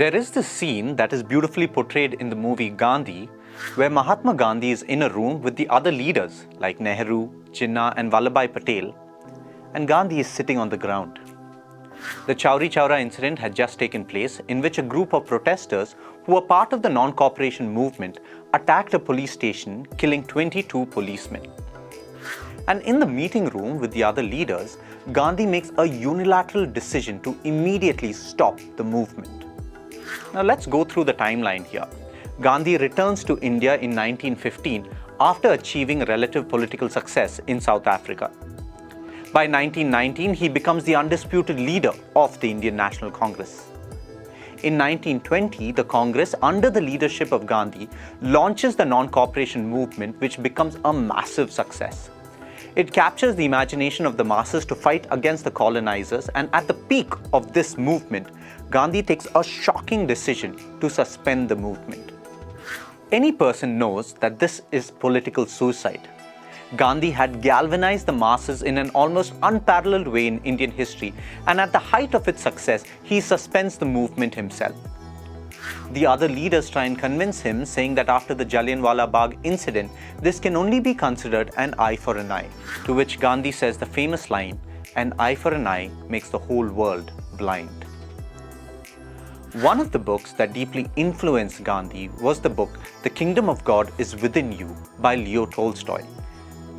There is this scene that is beautifully portrayed in the movie Gandhi, where Mahatma Gandhi is in a room with the other leaders like Nehru, Jinnah and Vallabhbhai Patel, and Gandhi is sitting on the ground. The Chauri Chaura incident had just taken place, in which a group of protesters who were part of the non-cooperation movement attacked a police station, killing 22 policemen. And in the meeting room with the other leaders, Gandhi makes a unilateral decision to immediately stop the movement. Now let's go through the timeline here. Gandhi returns to India in 1915 after achieving relative political success in South Africa. By 1919, he becomes the undisputed leader of the Indian National Congress. In 1920, the Congress, under the leadership of Gandhi, launches the non-cooperation movement, which becomes a massive success. It captures the imagination of the masses to fight against the colonizers, and at the peak of this movement, Gandhi takes a shocking decision to suspend the movement. Any person knows that this is political suicide. Gandhi had galvanized the masses in an almost unparalleled way in Indian history, and at the height of its success, he suspends the movement himself. The other leaders try and convince him, saying that after the Jallianwala Bagh incident, this can only be considered an eye for an eye, to which Gandhi says the famous line, "An eye for an eye makes the whole world blind." One of the books that deeply influenced Gandhi was the book The Kingdom of God is Within You by Leo Tolstoy.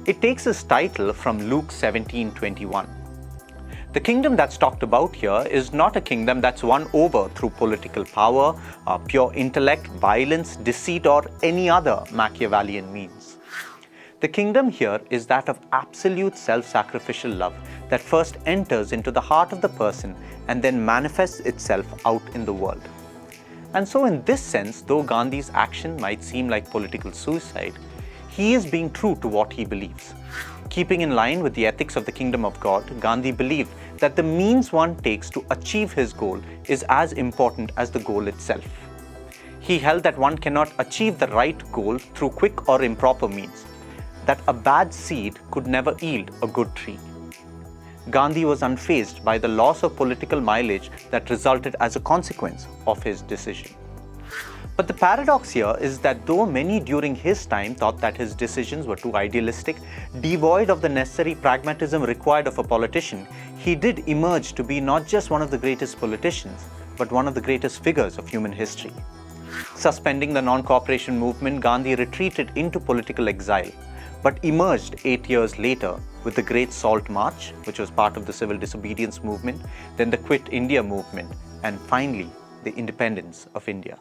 It takes its title from Luke 17:21. The kingdom that's talked about here is not a kingdom that's won over through political power, pure intellect, violence, deceit, or any other Machiavellian means. The kingdom here is that of absolute self-sacrificial love that first enters into the heart of the person and then manifests itself out in the world. And so in this sense, though Gandhi's action might seem like political suicide, he is being true to what he believes. Keeping in line with the ethics of the kingdom of God, Gandhi believed that the means one takes to achieve his goal is as important as the goal itself. He held that one cannot achieve the right goal through quick or improper means, that a bad seed could never yield a good tree. Gandhi was unfazed by the loss of political mileage that resulted as a consequence of his decision. But the paradox here is that though many during his time thought that his decisions were too idealistic, devoid of the necessary pragmatism required of a politician, he did emerge to be not just one of the greatest politicians, but one of the greatest figures of human history. Suspending the non-cooperation movement, Gandhi retreated into political exile, but emerged 8 years later with the Great Salt March, which was part of the civil disobedience movement, then the Quit India movement, and finally the independence of India.